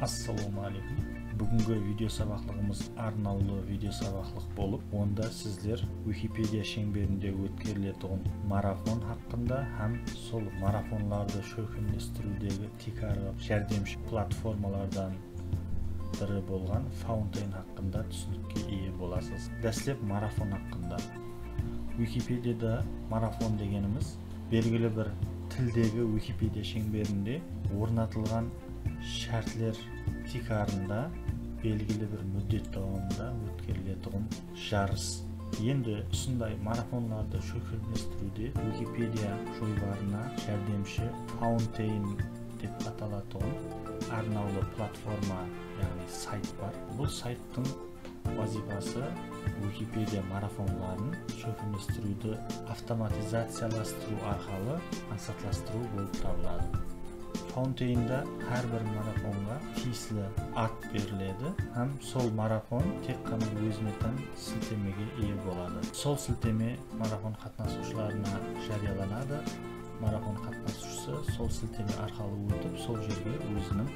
Ассалаумағалейкум. Бүгінгі видео сабақлығымыз арнаулы видео сабақлық болып, онда сіздер Википедия шеңберінде өткерілетін марафон хақында һәм сол марафонларды шөкімдестірудегі тикары жәрдемші платформалардан бірі болған Fountain хақында түсінікке ие боласыз. Дәслеп марафон хақында. Википедияда марафон дегеніміз белгілі бір тілдегі Википедия шеңберінде орнатылған шартлер тикарында белгілі бір мүддет davamında өткерілетін жарыс. Енді осындай марафонларды шөкімдестіруде Википедия жойбарына жәрдемші Fountain деп аталатын арнаулы платформа, яғни сайт бар. Бұл сайттың вазифасы Википедия марафонларын шөкімдестіруді автоматизацияластыру арқылы мақсатластыру болып табылады. Fountain'да әрбір марафонға тиесілі ат беріледі, һәм сол марафон тек қана өзіне тән сілтемеге ие болады. Сол сілтеме марафон қатынасушыларына жарияланады. Марафон қатынасушысы сол сілтеме арқылы өтіп, сол жерге өзінің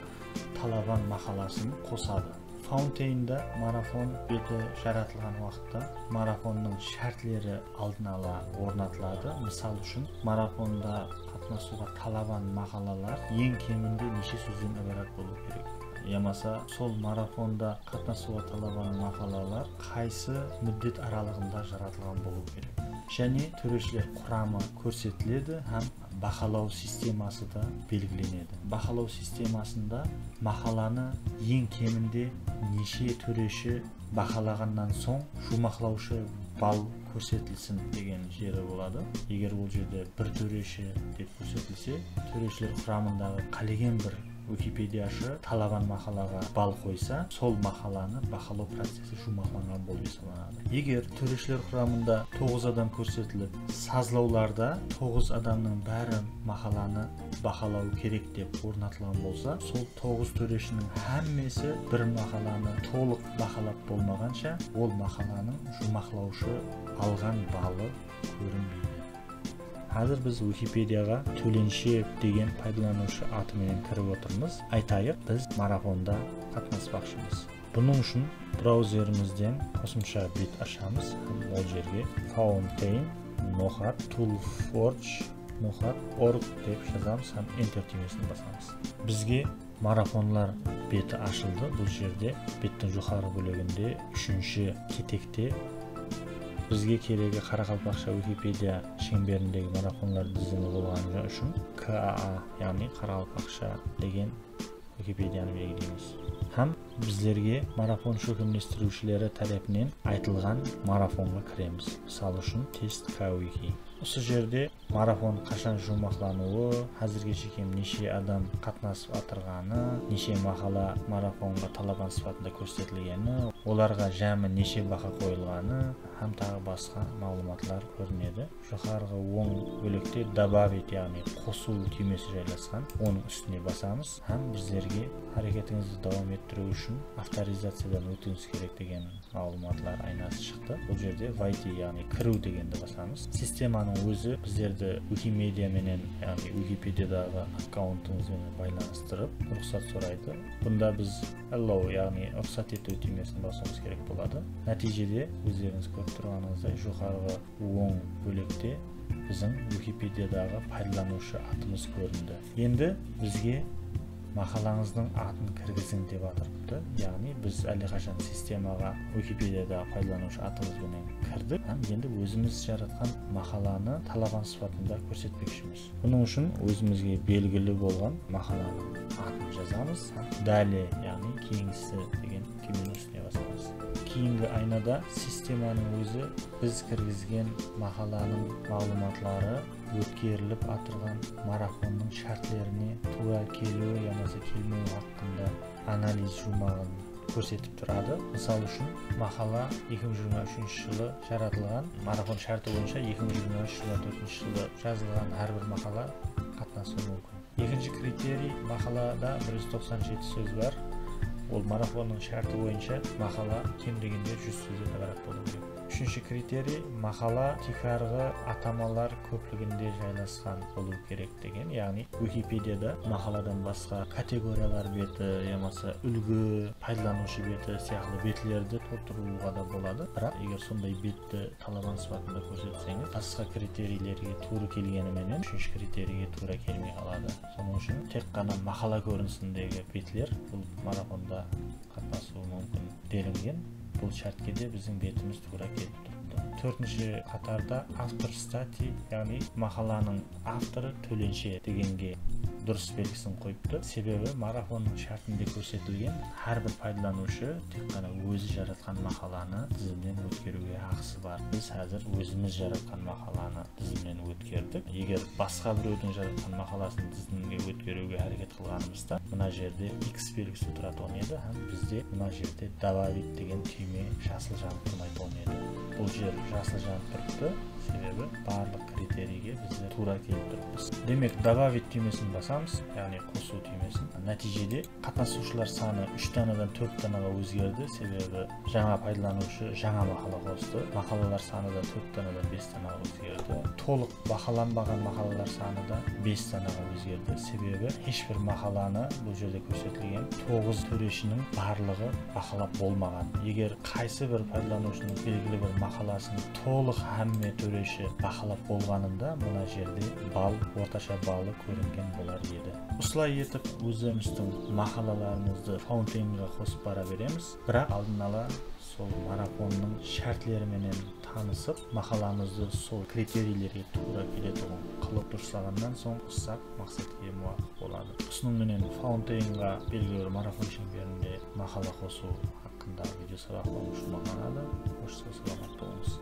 талабан мақаласын қосады. Fountain'да марафон беті жаратылған уақытта марафонның шартлері алдын ала орнатылады. Мысал үшін, марафонда қатынасуға талабан мақалалар ең кемінде неше сөзден ібарат болу керек. Ямаса сол марафонда қатынасуға талабан мақалалар қайсы мүддет аралығында жаратылған болу керек. Және төрешілер құрамы көрсетіледі һәм бақылау системасы да белгіленеді. Бақылау системасында мақаланы ең кемінде неше төреші бақылағаннан соң жұмақлаушы балл көрсетілсін деген жері болады. Егер ол жерде бір төреші деп көрсетілсе, төрешілер құрамындағы қалеген бір Википедияшы талабан мақалаға балл қойса, сол мақаланы бақылау процесі жұмақланған болып есептеледі. Егер төрешілер құрамында 9 адам көрсетіліп, сазлауларда 9 адамның бәрі мақаланы бақылау керек деп орнатылған болса, сол 9 төрешінің әммесі бір мақаланы толық бақылап болмағанша, ол мақаланың жұмақлаушы алған баллы көрінбейді. Қазір біз Википедияға төленшев деген пайдаланушы атымен кіріп отырмыз. Айтайық, біз марафонда қатынаспақшымыз. Бұның үшін браузерімізден қосымша бет ашамыз. Ол жерге Fountain toolforge.org деп жазамыз, һәм Enter түймесін басамыз. Бізге марафонлар беті ашылды. Бұл жерде беттің жоғары бөлігінде 3-ші кетекте бізге керегі Қарақалпақша Википедия шеңберіндегі марафонлар тізімі болғаны үшін КАА, яғни Қарақалпақша деген Википедияны белгілейміз. Һәм біздерге марафон шөкімдестірушілері тарапынан айтылған марафонға кіреміз. Мысалы үшін тест Kwiki. Осы жерде марафон қашан жұмақлануы, әзірге шекем неше адам қатынасып атырғаны, неше мақала марафонға талабан сипатында көрсетілгені, оларға жәмі неше бақа қойылғаны, һәм тағы басқа мағлұматлар көрінеді. Жоғарғы оң бөлікте добавить, яғни қосу түймесі жайласқан. Оның үстіне басамыз, һәм біздерге әрекетіңізді давам еттіру үшін авторизациядан өтуіңіз керек деген мағлұматлар айнасы шықты. Бұл жерде войти, яғни кіру дегенді басамыз. Системаның өзі біздерді Wikimedia менен, яғни Википедиядағы аккаунтыңызбен байланыстырып, рұқсат сұрайды. Бұнда біз allow, яғни рұқсат ету түймесін басуымыз керек болады. Нәтижеде өздеріңіз көріп тұрғаныңыздай жоғарғы оң бөлікте біздің Википедиядағы пайдаланушы атымыз көрінді. Енді бізге мақалаңыздың атын кіргізің деп атырыпты. Яғни біз әлдеқашан системаға Википедияда пайдаланушы атымызбен кірдік. Енді өзіміз жаратқан мақаланы талабан сипатында көрсетпекшіміз. Бұның үшін өзімізге белгілі болған мақаланың атын жазамыз. Дәле, яғни кейінгісі деген түйменің үстіне басамыз. Кейінгі айнада системаның өзі біз кіргізген мақаланың мағлұматлары өткеріліп атырған марафонның шартлеріне тура келуі, ямасы келмеуі хақында анализ жұмағын көрсетіп тұрады. Мысал үшін, мақала 2023 жылы жаратылған, марафон шарты бойынша 2023 жылы 4 жылы жазылған әрбір мақала қатынасуы мүмкін. Екінші критерий, мақалада 197 сөз бар. Ол марафонның шарты бойынша мақала кем дегенде 100 сөзден ібарат болу керек. Үшінші критерий мақала текарғы атамалар көплігінде жайласқан болу керек деген. Яғни Википедияда мақаладан басқа категориялар беті, ямаса үлгі, пайдаланушы беті сияқты бетлерді толтыруға да болады. Бірақ егер сондай бетті талабан сипатында көрсетсеңіз, басқа критерийлерге тура келгеніменен үшінші критерийге тура келмей қалады. Соның үшін тек қана мақала көрінісіндегі бетлер бұл марафонда қатынасуы мүмкін делінген. Бұл шартке де біздің бетіміз тура келіп тұрды. Төртінші қатарда автор статьи, яғни мақаланың авторы төленше дегенге дұрыс белгісін қойыпты. Себебі марафонның шартында көрсетілген әрбір пайдаланушы тек қана өзі жаратқан мақаланы тізімнен өткеруге ақысы бар. Біз қазір өзіміз жаратқан мақаланы тізімнен өткердік. Егер басқа біреудің жаратқан мақаласын тізімге өткеруге әрекет қылғанымызда, мына жерде X белгісі тұратын еді, бізде мына жерде добавить деген түйме жасыл жанып тұрмайтын еді. Бұл жер жасыл жанып тұрыпты, себебі барлық критерийге біздер тура келіп тұрмыз. Демек, добавить түймесін басамыз, яғни қосу түймесін. Нәтижеде қатынасушылар саны 3 данадан 4 данаға өзгерді, себебі жаңа пайдаланушы жаңа мақала қосты. Мақалалар саны да 4 данадан 5 данаға өзгерді. Толық бақыланбаған мақалалар саны да 5 данаға өзгерді, себебі ешбір мақаланы бұл жерде көрсетілген 9 төрешінің барлығы бақылап болмаған. Егер қайсы бір пайдаланушының белгілі бір мақаласын толық әмме төреші бақылап болғанында, мына жерде орташа балы көрінген болар еді. Осылай етіп өзіміздің мақалаларымызды фаунтейнға қосып бара береміз. Бірақ алдын ала сол марафонның шартлеріменен танысып, мақаламызды сол критерийлерге тура келетұғын қылып тұрсағаннан соң ұсақ мақсатқа муафық болады. Осыныңменен фаунтейнға белгілі бір марафон шеңберінде мақала қосу хақында видео сабақ болушы мағанады. Қош сау саламат болыңыз.